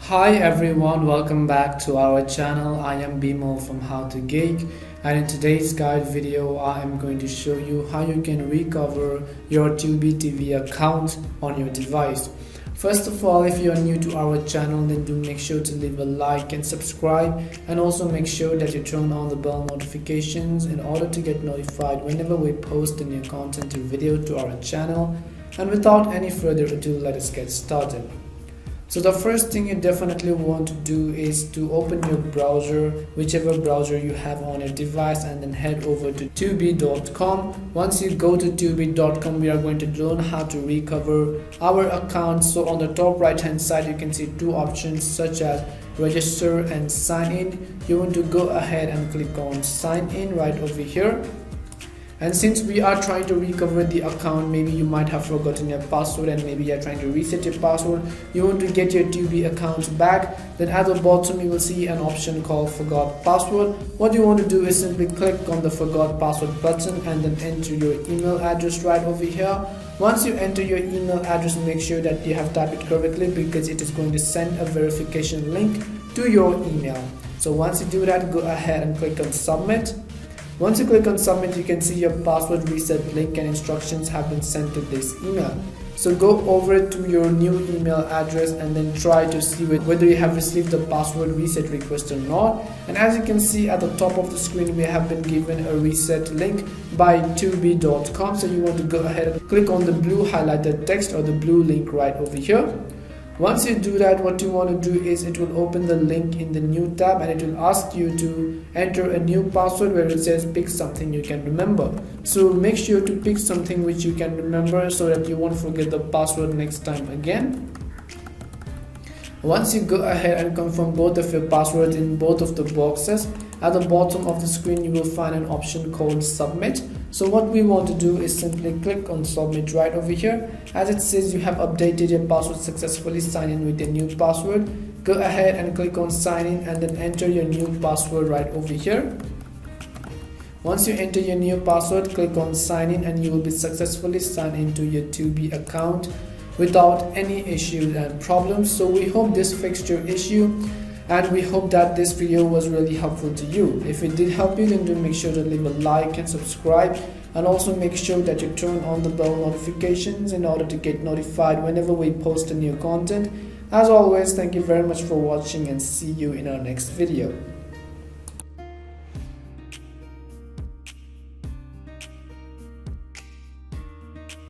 Hi everyone, welcome back to our channel. I am Bimo from How to Geek, and in today's guide video I am going to show you how you can recover your Tubi TV account on your device. First of all, if you are new to our channel, then do make sure to leave a like and subscribe, and also make sure that you turn on the bell notifications in order to get notified whenever we post a new content or video to our channel. And without any further ado, let us get started. So the first thing you definitely want to do is to open your browser, whichever browser you have on your device, and then head over to tubi.com. Once you go to tubi.com, we are going to learn how to recover our account. So on the top right hand side, you can see two options such as register and sign in. You want to go ahead and click on sign in right over here. And since we are trying to recover the account, maybe you might have forgotten your password and maybe you're trying to reset your password, you want to get your Tubi account back, then at the bottom you will see an option called forgot password. What you want to do is simply click on the forgot password button and then enter your email address right over here. Once you enter your email address, make sure that you have typed it correctly because it is going to send a verification link to your email. So once you do that, go ahead and click on submit. Once you click on submit, you can see your password reset link and instructions have been sent to this email. So go over to your new email address and then try to see whether you have received the password reset request or not. And as you can see at the top of the screen, we have been given a reset link by tubi.com. So you want to go ahead and click on the blue highlighted text or the blue link right over here. Once you do that, what you want to do is it will open the link in the new tab and it will ask you to enter a new password where it says pick something you can remember. So make sure to pick something which you can remember so that you won't forget the password next time again. Once you go ahead and confirm both of your passwords in both of the boxes, at the bottom of the screen you will find an option called submit. So what we want to do is simply click on submit right over here. As it says you have updated your password successfully, sign in with your new password. Go ahead and click on sign in and then enter your new password right over here. Once you enter your new password, click on sign in and you will be successfully signed into your Tubi account without any issues and problems. So we hope this fixed your issue, and we hope that this video was really helpful to you. If it did help you, then do make sure to leave a like and subscribe, and also make sure that you turn on the bell notifications in order to get notified whenever we post a new content. As always, thank you very much for watching and see you in our next video.